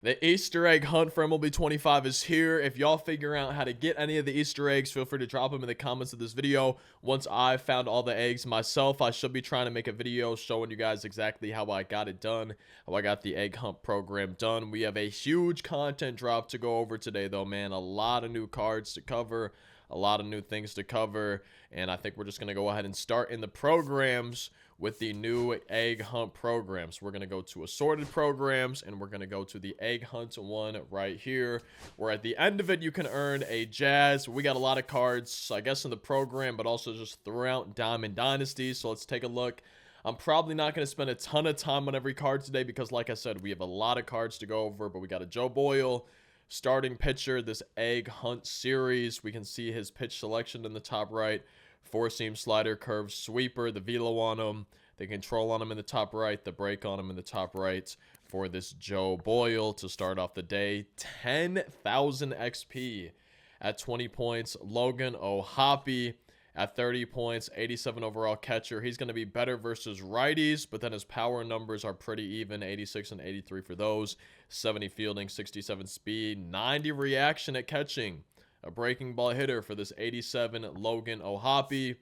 The Easter egg hunt for MLB 25 is here. If y'all figure out how to get any of the Easter eggs, feel free to drop them in the comments of this video. Once I found all the eggs myself, I should be trying to make a video showing you guys exactly how I got it done, how I got the egg hunt program done. We have a huge content drop to go over today, though, man. A lot of new cards to cover, a lot of new things to cover, and I think we're just going to go ahead and start in the programs with the new egg hunt programs. We're going to go to assorted programs, and we're going to go to the egg hunt one right here, where at the end of it you can earn a Jazz. We got a lot of cards, I guess, in the program, but also just throughout Diamond Dynasty. So let's take a look. I'm probably not going to spend a ton of time on every card today because, like I said, we have a lot of cards to go over. But we got a Joe Boyle starting pitcher, this egg hunt series. We can see his pitch selection in the top right. Four-seam slider, curve, sweeper, the velo on him, the control on him in the top right, the break on him in the top right for this Joe Boyle to start off the day. 10,000 XP at 20 points. Logan O'Hoppe at 30 points, 87 overall catcher. He's going to be better versus righties, but then his power numbers are pretty even, 86 and 83 for those. 70 fielding, 67 speed, 90 reaction at catching. A breaking ball hitter for this 87 Logan O'Hoppe.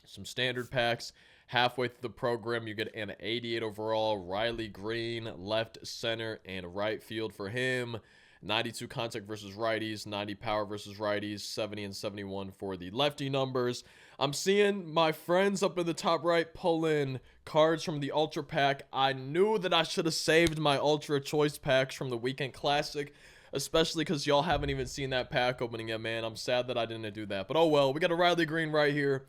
Some standard packs. Halfway through the program, you get an 88 overall Riley Green, left, center, and right field for him. 92 contact versus righties, 90 power versus righties, 70 and 71 for the lefty numbers. I'm seeing my friends up in the top right pull in cards from the Ultra Pack. I knew that I should have saved my Ultra Choice packs from the Weekend Classic, especially because y'all haven't even seen that pack opening yet, man. I'm sad that I didn't do that. But oh well, we got a Riley Green right here.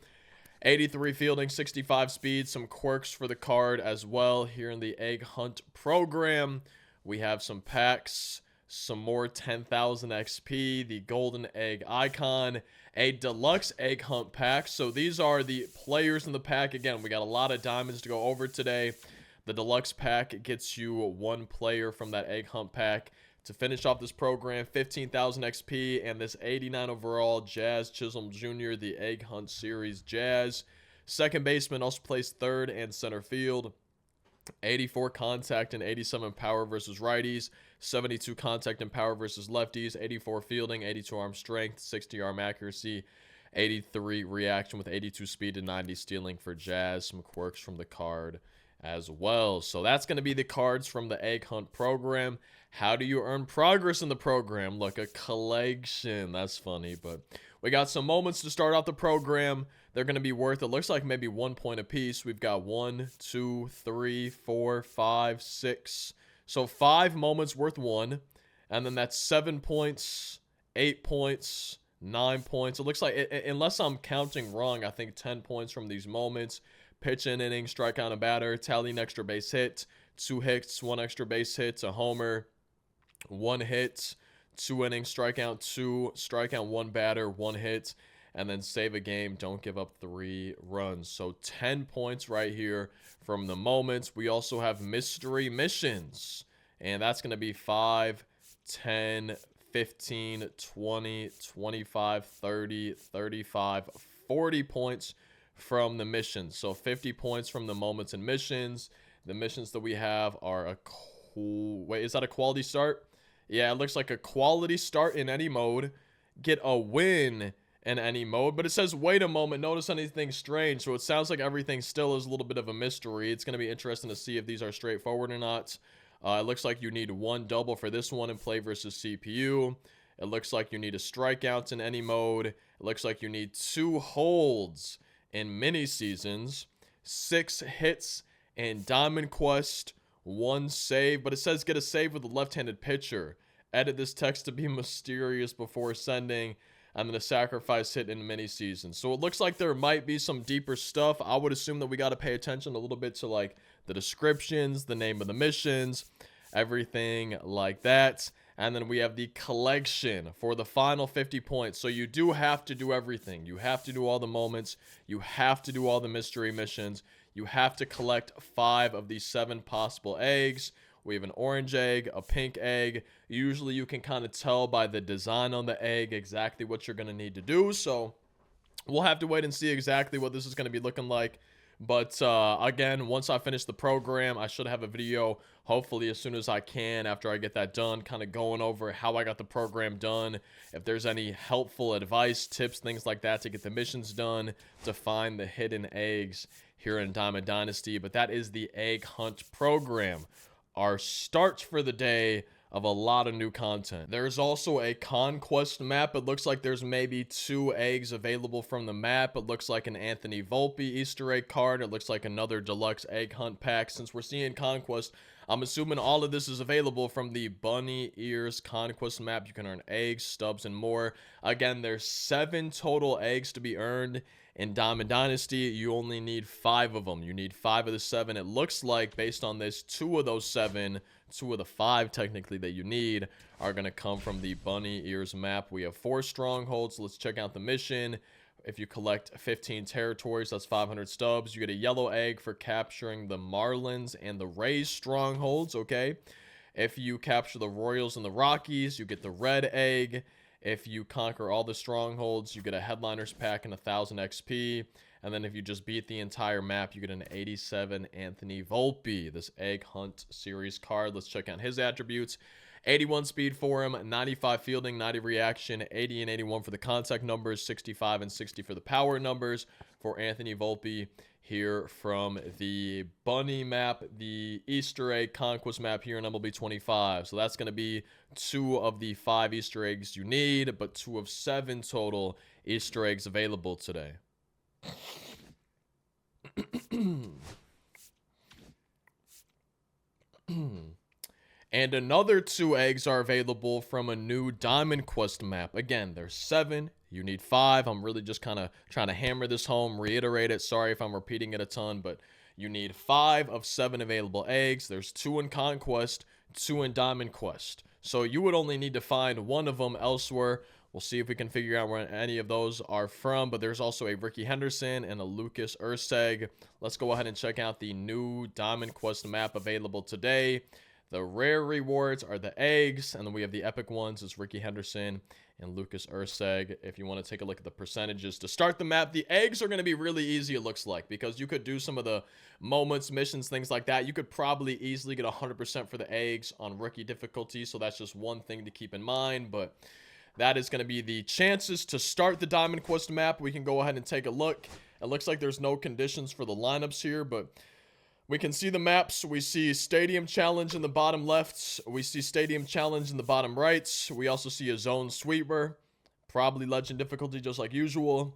83 fielding, 65 speed, some quirks for the card as well here in the Egg Hunt program. We have some packs, some more 10,000 XP, the Golden Egg Icon, a Deluxe Egg Hunt pack. So these are the players in the pack. Again, we got a lot of diamonds to go over today. The Deluxe pack gets you one player from that Egg Hunt pack. To finish off this program, 15,000 XP and this 89 overall Jazz Chisholm Jr., the Egg Hunt Series Jazz. Second baseman also plays third and center field. 84 contact and 87 power versus righties. 72 contact and power versus lefties. 84 fielding, 82 arm strength, 60 arm accuracy. 83 reaction with 82 speed and 90 stealing for Jazz. Some quirks from the card as well. So that's going to be the cards from the Egg Hunt program. How do you earn progress in the program? Look, a collection. That's funny, but we got some moments to start out the program. They're going to be worth, it looks like, maybe 1 point apiece. We've got 1, 2, 3, 4, 5, 6. So 5 moments worth 1. And then that's 7 points, 8 points, 9 points. It looks like, unless I'm counting wrong, I think 10 points from these moments. Pitch in inning, strikeout a batter, tally an extra base hit, 2 hits, 1 extra base hit, a homer, 1 hit, 2 innings, strikeout 2, strikeout 1 batter, 1 hit, and then save a game, don't give up 3 runs. So 10 points right here from the moments. We also have mystery missions, and that's going to be 5, 10, 15, 20, 25, 30, 35, 40 points from the missions. So 50 points from the moments and missions. The missions that we have are a cool, wait, is that a quality start? Yeah, it looks like a quality start in any mode. Get a win in any mode. But it says, wait a moment, notice anything strange. So it sounds like everything still is a little bit of a mystery. It's going to be interesting to see if these are straightforward or not. It looks like you need 1 double for this one in play versus CPU. It looks like you need a strikeout in any mode. It looks like you need 2 holds in mini seasons, 6 hits in Diamond Quest, 1 save, but it says get a save with a left-handed pitcher. Edit this text to be mysterious before sending, and then a sacrifice hit in mini season. So it looks like there might be some deeper stuff. I would assume that we got to pay attention a little bit to like the descriptions, the name of the missions, everything like that. And then we have the collection for the final 50 points. So you do have to do everything. You have to do all the moments. You have to do all the mystery missions. You have to collect 5 of these 7 possible eggs. We have an orange egg, a pink egg. Usually you can kind of tell by the design on the egg exactly what you're going to need to do. So we'll have to wait and see exactly what this is going to be looking like. But again, once I finish the program, I should have a video hopefully as soon as I can after I get that done, kind of going over how I got the program done, if there's any helpful advice, tips, things like that to get the missions done, to find the hidden eggs here in Diamond Dynasty. But that is the egg hunt program, our start for the day of a lot of new content. There's also a conquest map. It looks like there's maybe 2 eggs available from the map. It looks like an Anthony Volpe Easter egg card. It looks like another deluxe egg hunt pack. Since we're seeing conquest, I'm assuming all of this is available from the Bunny Ears conquest map. You can earn eggs, stubs, and more. Again, there's 7 total eggs to be earned. In Diamond Dynasty, you only need 5 of them. You need 5 of the 7. It looks like, based on this, 2 of those 7, 2 of the 5 technically that you need, are going to come from the Bunny Ears map. We have 4 strongholds. Let's check out the mission. If you collect 15 territories, that's 500 stubs. You get a yellow egg for capturing the Marlins and the Rays strongholds, okay? If you capture the Royals and the Rockies, you get the red egg. If you conquer all the strongholds, you get a headliners pack and 1000 XP. And then if you just beat the entire map, you get an 87 Anthony Volpe, this egg hunt series card. Let's check out his attributes. 81 speed for him, 95 fielding, 90 reaction, 80 and 81 for the contact numbers, 65 and 60 for the power numbers for Anthony Volpe here from the Bunny map, the Easter egg conquest map here in MLB 25. So that's going to be 2 of the 5 Easter eggs you need, but 2 of 7 total Easter eggs available today. And another 2 eggs are available from a new Diamond Quest map. Again, there's 7. You need 5. I'm really just kind of trying to hammer this home, reiterate it. Sorry if I'm repeating it a ton, but you need 5 of 7 available eggs. There's 2 in Conquest, 2 in Diamond Quest. So you would only need to find 1 of them elsewhere. We'll see if we can figure out where any of those are from. But there's also a Ricky Henderson and a Lucas Urseg. Let's go ahead and check out the new Diamond Quest map available today. The rare rewards are the eggs, and then we have the epic ones. It's Ricky Henderson and Lucas Urseg. If you want to take a look at the percentages to start the map, the eggs are going to be really easy, it looks like, because you could do some of the moments, missions, things like that. You could probably easily get 100% for the eggs on rookie difficulty, so that's just one thing to keep in mind. But that is going to be the chances to start the Diamond Quest map. We can go ahead and take a look. It looks like there's no conditions for the lineups here, but we can see the maps. We see Stadium Challenge in the bottom left. We see Stadium Challenge in the bottom right. We also see a Zone Sweeper. Probably Legend difficulty just like usual.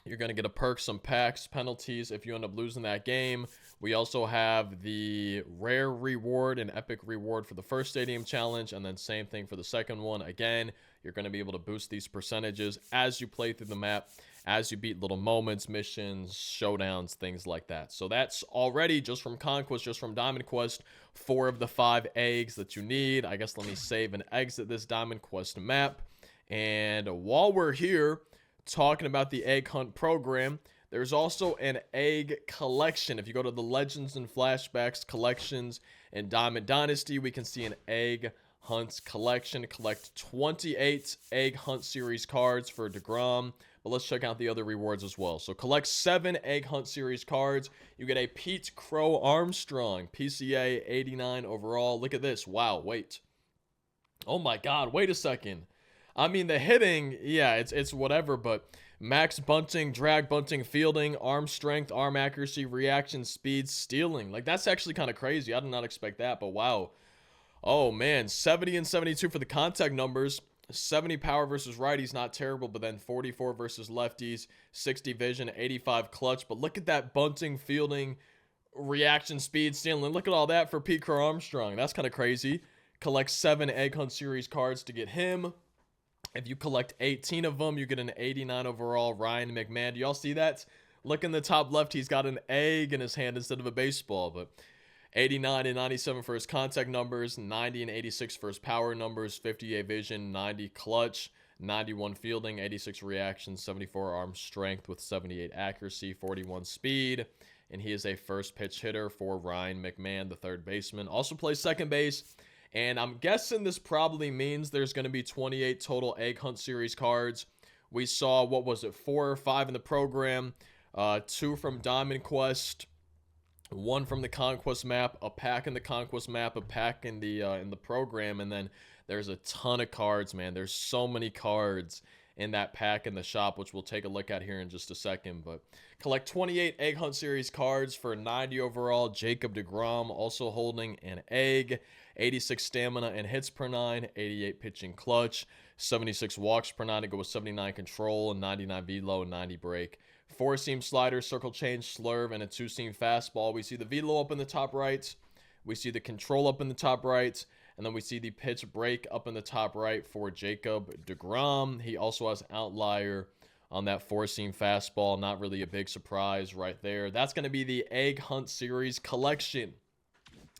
You're going to get a perk, some packs, penalties if you end up losing that game. We also have the rare reward and epic reward for the first Stadium Challenge, and then same thing for the second one. Again, you're going to be able to boost these percentages as you play through the map, as you beat little moments, missions, showdowns, things like that. So that's already just from Conquest, just from Diamond Quest, 4 of the 5 eggs that you need. I guess let me save and exit this Diamond Quest map. And while we're here talking about the egg hunt program, there's also an egg collection. If you go to the Legends and Flashbacks collections in Diamond Dynasty, we can see an egg hunt collection. Collect 28 egg hunt series cards for DeGrom. But let's check out the other rewards as well. So collect 7 egg hunt series cards. You get a Pete Crow Armstrong, PCA 89 overall. Look at this. Wow, wait. Oh my God, wait a second. I mean, the hitting, yeah, it's whatever, but max bunting, drag bunting, fielding, arm strength, arm accuracy, reaction speed, stealing. Like, that's actually kind of crazy. I did not expect that, but wow. Oh, man, 70 and 72 for the contact numbers. 70 power versus righties, not terrible, but then 44 versus lefties, 60 vision, 85 clutch. But look at that bunting, fielding, reaction speed, stealing. Look at all that for Pete Crow Armstrong. That's kind of crazy. Collect 7 egg hunt series cards to get him. If you collect 18 of them, you get an 89 overall Ryan McMahon. Do y'all see that? Look in the top left. He's got an egg in his hand instead of a baseball. But 89 and 97 for his contact numbers, 90 and 86 for his power numbers, 58 vision, 90 clutch, 91 fielding, 86 reaction, 74 arm strength with 78 accuracy, 41 speed. And he is a first pitch hitter for Ryan McMahon, the third baseman. Also plays second base. And I'm guessing this probably means there's going to be 28 total egg hunt series cards. We saw, what was it, 4 or 5 in the program. 2 from Diamond Quest, 1 from the Conquest map, a pack in the Conquest map, a pack in the program, and then there's a ton of cards, man. There's so many cards in that pack in the shop, which we'll take a look at here in just a second. But collect 28 Egg Hunt Series cards for 90 overall. Jacob deGrom also holding an egg. 86 stamina and hits per 9, 88 pitching clutch, 76 walks per 9 to go with 79 control, and 99 velo, 90 break. 4-seam slider, circle change, slurve, and a 2-seam fastball. We see the velo up in the top right. We see the control up in the top right. And then we see the pitch break up in the top right for Jacob deGrom. He also has outlier on that 4-seam fastball. Not really a big surprise right there. That's going to be the Egg Hunt Series collection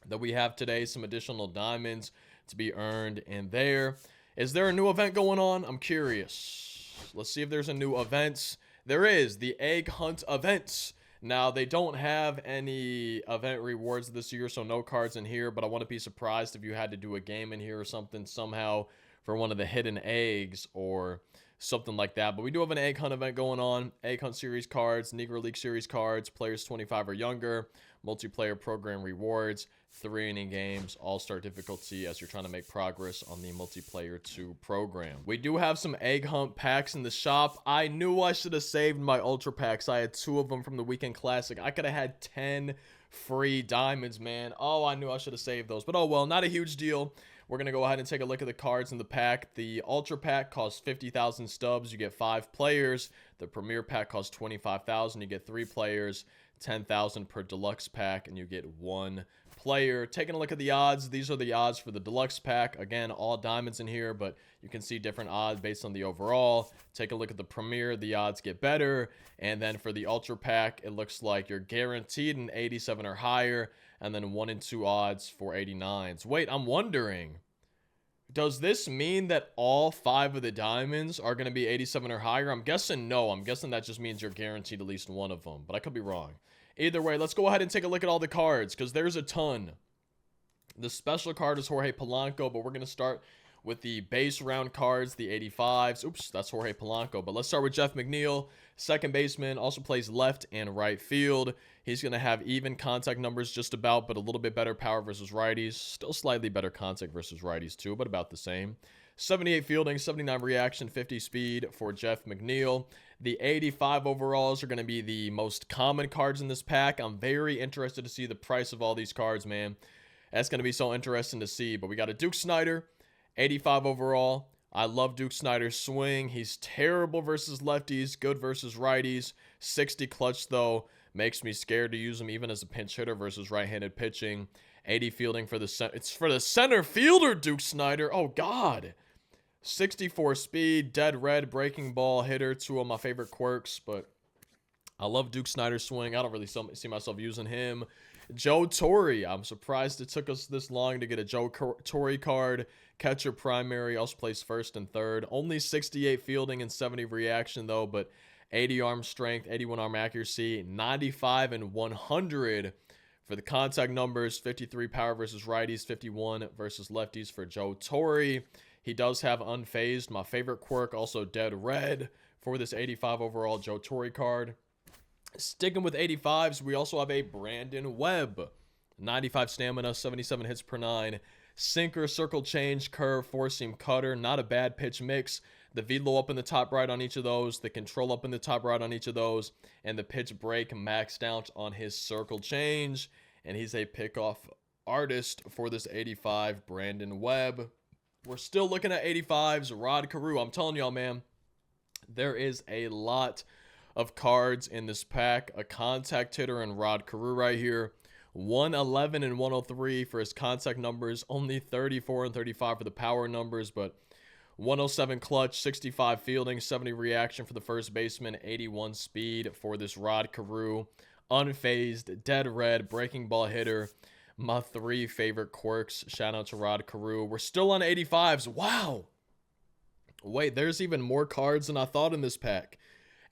that we have today. Some additional diamonds to be earned in there. Is there a new event going on? I'm curious. Let's see if there's a new event. There is the Egg Hunt events. Now, they don't have any event rewards this year, so no cards in here, but I wouldn't be surprised if you had to do a game in here or something somehow for one of the hidden eggs or something like that. But we do have an Egg Hunt event going on. Egg Hunt Series cards, Negro League Series cards, players 25 or younger, multiplayer program rewards, 3-inning games, all-star difficulty as you're trying to make progress on the multiplayer 2 program. We do have some Egg Hunt packs in the shop. I knew I should have saved my ultra packs. I had 2 of them from the Weekend Classic. I could have had 10 free diamonds, man. Oh, I knew I should have saved those. But oh well, not a huge deal. We're going to go ahead and take a look at the cards in the pack. The Ultra Pack costs 50,000 stubs. You get 5 players. The Premier Pack costs 25,000. You get 3 players. 10,000 per Deluxe Pack, and you get 1 player. Taking a look at the odds. These are the odds for the Deluxe Pack. Again, all diamonds in here, but you can see different odds based on the overall. Take a look at the Premier. The odds get better. And then for the Ultra Pack, it looks like you're guaranteed an 87 or higher, and then 1 and 2 odds for 89s. Wait, I'm wondering, does this mean that all 5 of the diamonds are going to be 87 or higher? I'm guessing no. I'm guessing that just means you're guaranteed at least 1 of them, but I could be wrong. Either way, let's go ahead and take a look at all the cards, because there's a ton. The special card is Jorge Polanco, but we're going to start with the base round cards, the 85s. Oops, that's Jorge Polanco. But let's start with Jeff McNeil, second baseman, also plays left and right field. He's going to have even contact numbers just about, but a little bit better power versus righties. Still slightly better contact versus righties too, but about the same. 78 fielding, 79 reaction, 50 speed for Jeff McNeil. The 85 overalls are going to be the most common cards in this pack. I'm very interested to see the price of all these cards, man. That's going to be so interesting to see. But we got a Duke Snider, 85 overall. I love Duke Snider's swing. He's terrible versus lefties, good versus righties. 60 clutch, though, makes me scared to use him even as a pinch hitter versus right-handed pitching. 80 fielding for the center. It's for the center fielder, Duke Snider. Oh, God. 64 speed, dead red, breaking ball hitter. 2 of my favorite quirks, but I love Duke Snider's swing. I don't really see myself using him. Joe Torre. I'm surprised it took us this long to get a Joe Torre card. Catcher primary, also plays first and third. Only 68 fielding and 70 reaction, though, but 80 arm strength, 81 arm accuracy, 95 and 100 for the contact numbers, 53 power versus righties, 51 versus lefties for Joe Torre. He does have unfazed, my favorite quirk, also dead red for this 85 overall Joe Torre card. Sticking with 85s, we also have a Brandon Webb. 95 stamina, 77 hits per 9. Sinker, circle change, curve, 4-seam cutter. Not a bad pitch mix. The velo up in the top right on each of those. The control up in the top right on each of those. And the pitch break maxed out on his circle change. And he's a pickoff artist for this 85 Brandon Webb. We're still looking at 85s. Rod Carew. I'm telling y'all, man, there is a lot of cards in this pack. A contact hitter in Rod Carew right here. 111 and 103 for his contact numbers. Only 34 and 35 for the power numbers, but 107 clutch, 65 fielding, 70 reaction for the first baseman, 81 speed for this Rod Carew. Unfazed, dead red, breaking ball hitter. My 3 favorite quirks. Shout out to Rod Carew. We're still on 85s. Wow. Wait, there's even more cards than I thought in this pack.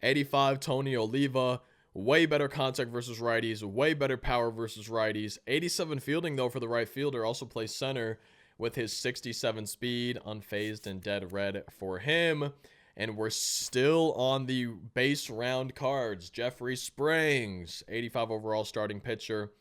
85 Tony Oliva. Way better contact versus righties. Way better power versus righties. 87 fielding, though, for the right fielder. Also plays center with his 67 speed. Unfazed and dead red for him. And we're still on the base round cards. Jeffrey Springs, 85 overall starting pitcher.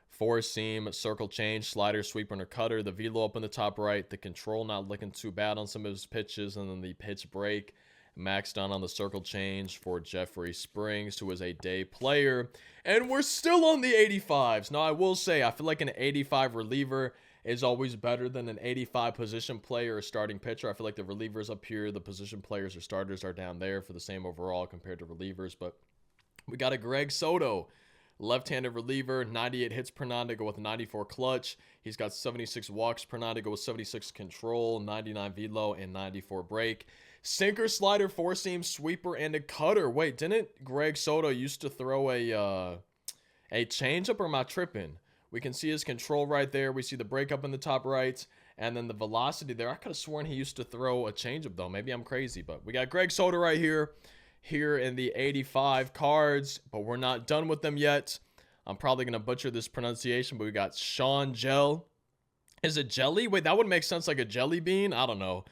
Four seam, circle change, slider, sweeper, and a cutter. The velo up in the top right. The control not looking too bad on some of his pitches. And then the pitch break maxed on the circle change for Jeffrey Springs, who is a day player. And we're still on the 85s. Now, I will say, I feel like an 85 reliever is always better than an 85 position player or starting pitcher. I feel like the relievers up here, the position players or starters are down there for the same overall compared to relievers. But we got a Greg Soto, left-handed reliever, 98 hits per nine to go with 94 clutch. He's got 76 walks per nine to go with 76 control, 99 velo, and 94 break. Sinker, slider, four-seam, sweeper, and a cutter. Wait, didn't Greg Soto used to throw a changeup, or am I tripping? We can see his control right there. We see the breakup in the top right, and then the velocity there. I could have sworn he used to throw a changeup, though. Maybe I'm crazy, but we got Greg Soto right here in the 85 cards, but we're not done with them yet. I'm probably going to butcher this pronunciation, but we got Sean Gel. Is it jelly? Wait, that would make sense, like a jelly bean? I don't know.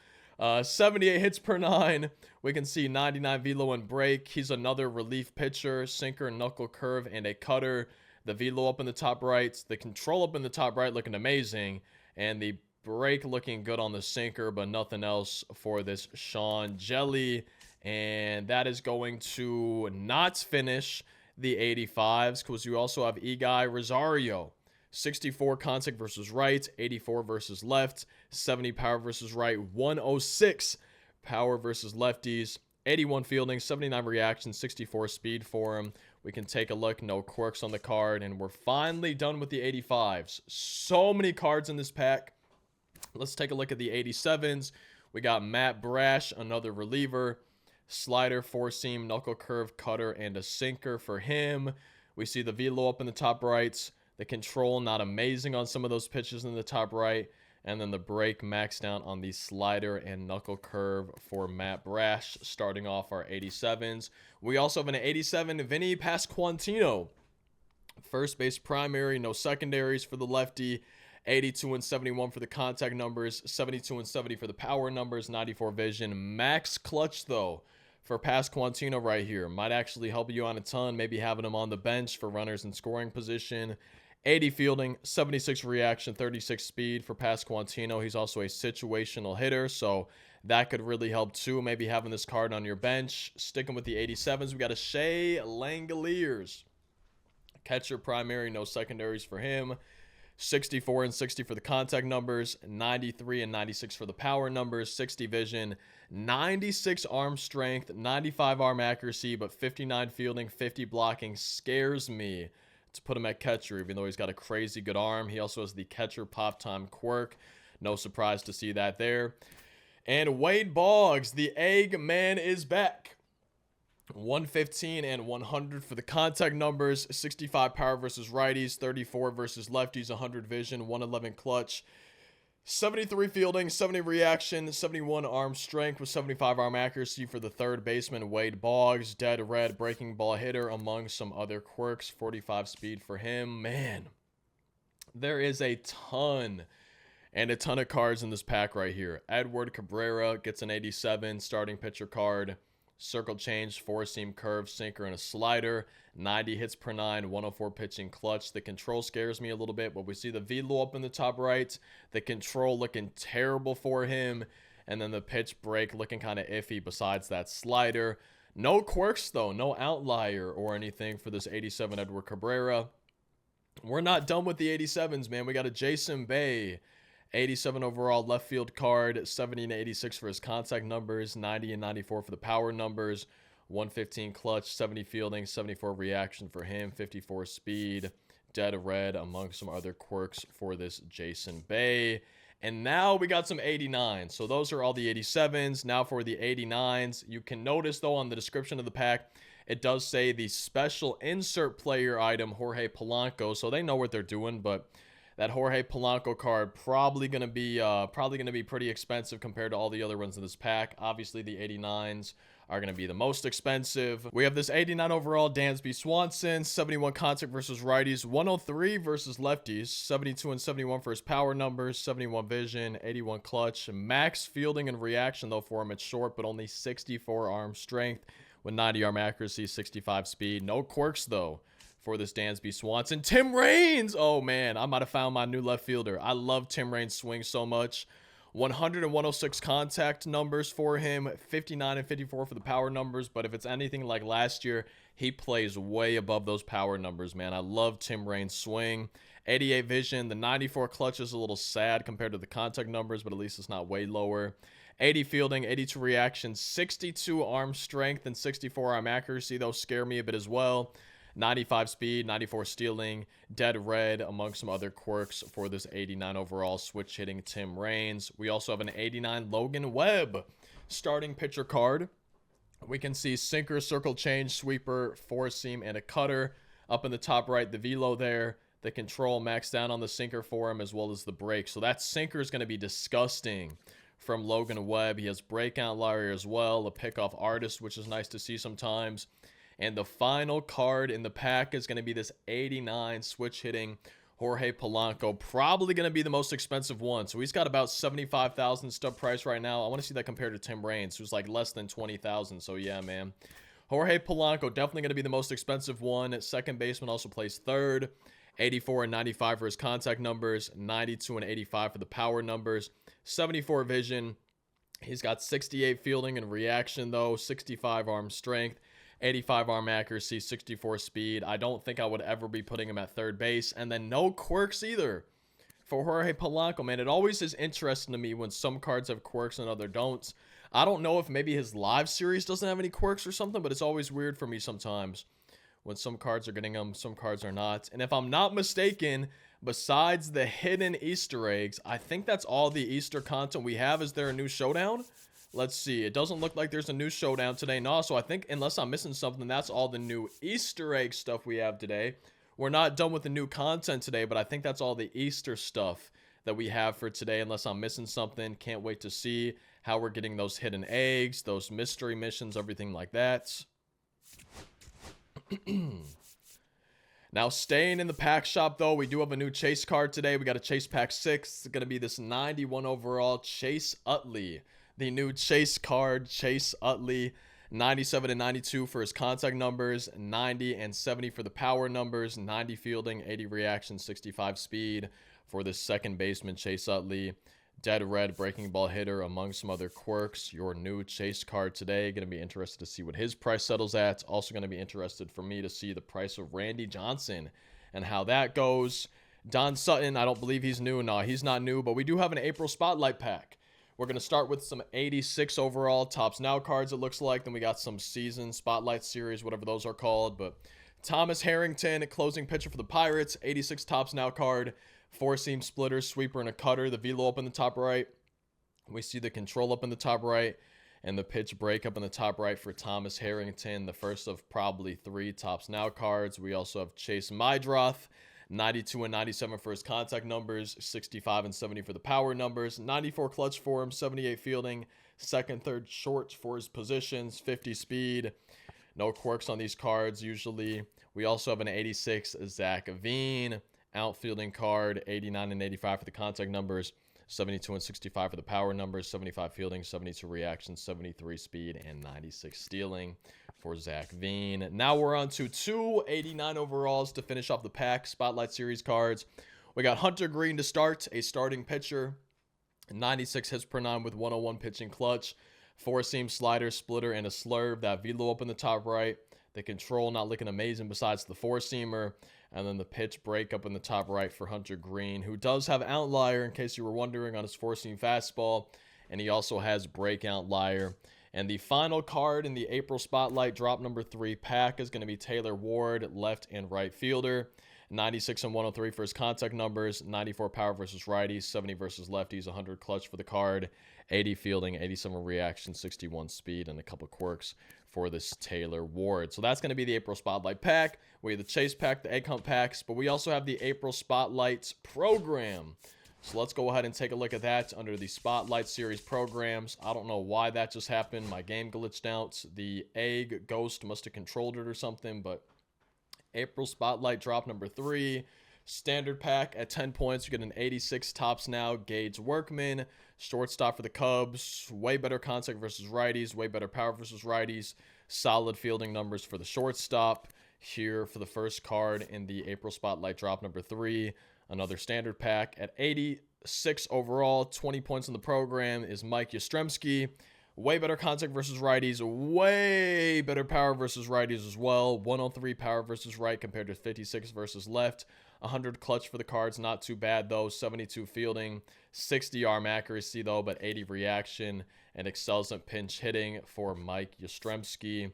78 hits per nine. We can see 99 velo and break. He's another relief pitcher, sinker, knuckle curve, and a cutter. The velo up in the top right, the control up in the top right looking amazing, and the break looking good on the sinker, but nothing else for this Sean Jelly. And that is going to not finish the 85s, because you also have Eguy Rosario, 64 contact versus right, 84 versus left, 70 power versus right, 106 power versus lefties, 81 fielding, 79 reaction, 64 speed for him. We can take a look. No quirks on the card. And we're finally done with the 85s. So many cards in this pack. Let's take a look at the 87s. We got Matt Brash, another reliever. Slider, four-seam, knuckle curve, cutter, and a sinker for him. We see the velo up in the top right. The control not amazing on some of those pitches in the top right. And then the break maxed out on the slider and knuckle curve for Matt Brash, starting off our 87s. We also have an 87 Vinny Pasquantino. First base primary, no secondaries for the lefty. 82 and 71 for the contact numbers. 72 and 70 for the power numbers. 94 vision. Max clutch, though, for Pasquantino right here. Might actually help you on a ton. Maybe having him on the bench for runners in scoring position. 80 fielding, 76 reaction, 36 speed for Pasquantino. He's also a situational hitter, so that could really help too. Maybe having this card on your bench. Sticking with the 87s, we got a Shea Langoliers. Catcher primary, no secondaries for him. 64 and 60 for the contact numbers, 93 and 96 for the power numbers, 60 vision, 96 arm strength, 95 arm accuracy, but 59 fielding, 50 blocking. Scares me to put him at catcher, even though he's got a crazy good arm. He also has the catcher pop time quirk. No surprise to see that there. And Wade Boggs, the Eggman, is back. 115 and 100 for the contact numbers, 65 power versus righties, 34 versus lefties, 100 vision, 111 clutch, 73 fielding, 70 reaction, 71 arm strength with 75 arm accuracy for the third baseman, Wade Boggs. Dead red breaking ball hitter among some other quirks, 45 speed for him. Man, there is a ton and a ton of cards in this pack right here. Edward Cabrera gets an 87 starting pitcher card. Circle change, four-seam curve, sinker, and a slider. 90 hits per nine, 104 pitching clutch. The control scares me a little bit, but we see the velo up in the top right. The control looking terrible for him. And then the pitch break looking kind of iffy besides that slider. No quirks, though. No outlier or anything for this 87 Edward Cabrera. We're not done with the 87s, man. We got a Jason Bay. 87 overall left field card, 70 and 86 for his contact numbers, 90 and 94 for the power numbers, 115 clutch, 70 fielding, 74 reaction for him, 54 speed, dead red among some other quirks for this Jason Bay. And now we got some 89s. So those are all the 87s. Now for the 89s, you can notice though on the description of the pack, it does say the special insert player item, Jorge Polanco. So they know what they're doing, but That Jorge Polanco card probably gonna be pretty expensive compared to all the other ones in this pack. Obviously, the 89s are going to be the most expensive. We have this 89 overall Dansby Swanson, 71 contact versus righties, 103 versus lefties, 72 and 71 for his power numbers, 71 vision, 81 clutch. Max fielding and reaction though for him at short, but only 64 arm strength with 90 arm accuracy, 65 speed. No quirks though for this Dansby Swanson. Tim Raines! Oh man, I might have found my new left fielder. I love Tim Raines' swing so much. 100 and 106 contact numbers for him, 59 and 54 for the power numbers, but if it's anything like last year, he plays way above those power numbers, man. I love Tim Raines' swing. 88 vision, the 94 clutch is a little sad compared to the contact numbers, but at least it's not way lower. 80 fielding, 82 reaction, 62 arm strength, and 64 arm accuracy. Those scare me a bit as well. 95 speed, 94 stealing, dead red, among some other quirks for this 89 overall switch hitting Tim Raines. We also have an 89 Logan Webb starting pitcher card. We can see sinker, circle change, sweeper, four seam, and a cutter. Up in the top right, the velo there. The control maxed down on the sinker for him, as well as the break. So that sinker is going to be disgusting from Logan Webb. He has breakout liar as well, a pickoff artist, which is nice to see sometimes. And the final card in the pack is going to be this 89 switch hitting Jorge Polanco. Probably going to be the most expensive one. So he's got about 75,000 stub price right now. I want to see that compared to Tim Raines, who's like less than 20,000. So yeah, man. Jorge Polanco definitely going to be the most expensive one. Second baseman also plays third. 84 and 95 for his contact numbers. 92 and 85 for the power numbers. 74 vision. He's got 68 fielding and reaction though. 65 arm strength. 85 arm accuracy, 64 speed. I don't think I would ever be putting him at third base. And then no quirks either for Jorge Polanco, man. It always is interesting to me when some cards have quirks and other don't. I don't know if maybe his live series doesn't have any quirks or something, but it's always weird for me sometimes when some cards are getting them, some cards are not. And if I'm not mistaken, besides the hidden Easter eggs, I think that's all the Easter content we have. Is there a new showdown? Let's see. It doesn't look like there's a new showdown today. No, so I think unless I'm missing something, that's all the new Easter egg stuff we have today. We're not done with the new content today, but I think that's all the Easter stuff that we have for today, unless I'm missing something. Can't wait to see how we're getting those hidden eggs, those mystery missions, everything like that. Now, staying in the pack shop, though, we do have a new chase card today. We got a chase pack 6. It's going to be this 91 overall Chase Utley. The new chase card, Chase Utley, 97 and 92 for his contact numbers, 90 and 70 for the power numbers, 90 fielding, 80 reaction, 65 speed for the second baseman, Chase Utley. Dead red breaking ball hitter, among some other quirks. Your new chase card today. Going to be interested to see what his price settles at. Also going to be interested for me to see the price of Randy Johnson and how that goes. Don Sutton, I don't believe he's new. No, he's not new, but we do have an April Spotlight pack. We're going to start with some 86 overall Tops Now cards, it looks like. Then we got some season Spotlight series, whatever those are called. But Thomas Harrington, closing pitcher for the Pirates, 86 Tops Now card. Four-seam splitter, sweeper, and a cutter. The velo up in the top right. We see the control up in the top right. And the pitch break up in the top right for Thomas Harrington. The first of probably 3 Tops Now cards. We also have Chase Mydroth. 92 and 97 for his contact numbers, 65 and 70 for the power numbers, 94 clutch for him, 78 fielding, second, third short for his positions, 50 speed. No quirks on these cards usually. We also have an 86 Zach Veen outfielding card, 89 and 85 for the contact numbers, 72 and 65 for the power numbers, 75 fielding, 72 reaction, 73 speed, and 96 stealing for Zach Veen. Now we're on to 2 89 overalls to finish off the pack. Spotlight Series cards. We got Hunter Green to start, a starting pitcher. 96 hits per 9 with 101 pitching clutch. Four-seam slider, splitter, and a slurve. That velo up in the top right. The control not looking amazing besides the four-seamer. And then the pitch break up in the top right for Hunter Green, who does have outlier, in case you were wondering, on his four-seam fastball. And he also has breakout liar. And the final card in the April Spotlight drop number 3 pack is going to be Taylor Ward, left and right fielder. 96 and 103 for his contact numbers, 94 power versus righties, 70 versus lefties, 100 clutch for the card, 80 fielding, 87 reaction, 61 speed, and a couple quirks for this Taylor Ward. So that's going to be the April Spotlight pack. We have the Chase pack, the Egg Hunt packs, but we also have the April Spotlights program. So let's go ahead and take a look at that under the Spotlight Series programs. I don't know why that just happened. My game glitched out. The egg ghost must have controlled it or something, but April Spotlight drop number 3. Standard pack at 10 points. You get an 86 tops now. Gage Workman. Shortstop for the Cubs. Way better contact versus righties. Way better power versus righties. Solid fielding numbers for the shortstop. Here for the first card in the April Spotlight drop number 3. Another standard pack at 86 overall. 20 points in the program is Mike Yastrzemski. Way better contact versus righties. Way better power versus righties as well. 103 power versus right compared to 56 versus left. 100 clutch for the cards. Not too bad, though. 72 fielding. 60 arm accuracy, though, but 80 reaction. And excels at pinch hitting for Mike Yastrzemski.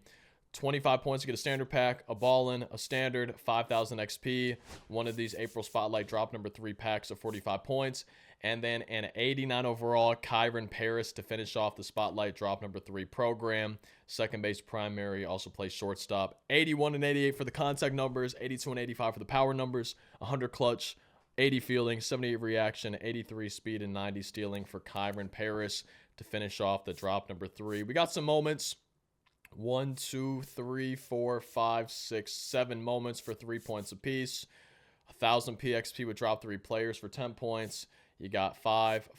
25 points to get a standard pack, a ballin', a standard, 5,000 XP. One of these April Spotlight drop number 3 packs of 45 points. And then an 89 overall Kyron Paris to finish off the Spotlight drop number 3 program. Second base primary, also plays shortstop. 81 and 88 for the contact numbers, 82 and 85 for the power numbers, 100 clutch, 80 fielding, 78 reaction, 83 speed, and 90 stealing for Kyron Paris to finish off the drop number 3. We got some moments. 1, 2, 3, 4, 5, 6, 7 moments for 3 points apiece. 1,000 PXP would drop 3 players for 10 points. You got 5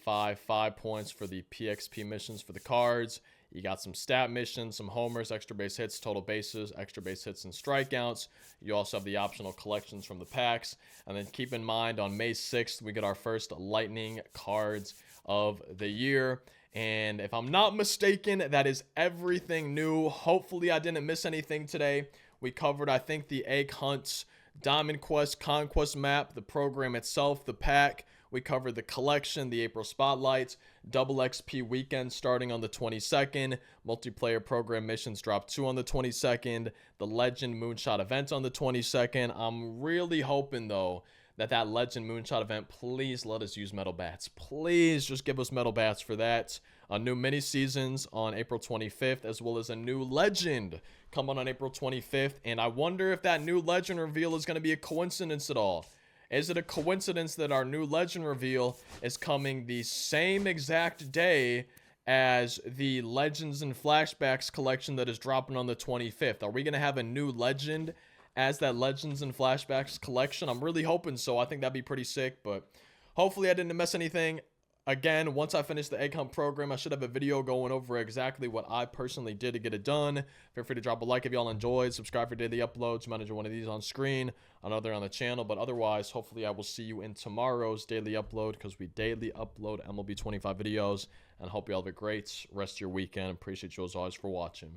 points for the PXP missions for the cards. You got some stat missions, some homers, extra base hits, total bases, extra base hits, and strikeouts. You also have the optional collections from the packs. And then keep in mind, on May 6th, we get our first Lightning cards of the year. And if I'm not mistaken, that is everything new. Hopefully, I didn't miss anything today. We covered, I think, the Egg Hunts, Diamond Quest, Conquest map, the program itself, the pack. We covered the collection, the April Spotlights, double XP weekend starting on the 22nd. Multiplayer program missions drop 2 on the 22nd. The Legend Moonshot event on the 22nd. I'm really hoping, though, that Legend Moonshot event, please let us use metal bats. Please just give us metal bats for that. New mini seasons on April 25th, as well as a new legend coming on April 25th. And I wonder if that new legend reveal is going to be a coincidence at all. Is it a coincidence that our new legend reveal is coming the same exact day as the Legends and Flashbacks collection that is dropping on the 25th? Are we going to have a new legend as that Legends and Flashbacks collection? I'm really hoping so. I think that'd be pretty sick, but hopefully I didn't miss anything. Again, once I finish the Egg Hunt program, I should have a video going over exactly what I personally did to get it done. Feel free to drop a like if y'all enjoyed. Subscribe for daily uploads. You might enjoy one of these on screen, another on the channel. But otherwise, hopefully I will see you in tomorrow's daily upload, because we daily upload MLB 25 videos. And hope y'all have a great rest of your weekend. Appreciate you as always for watching.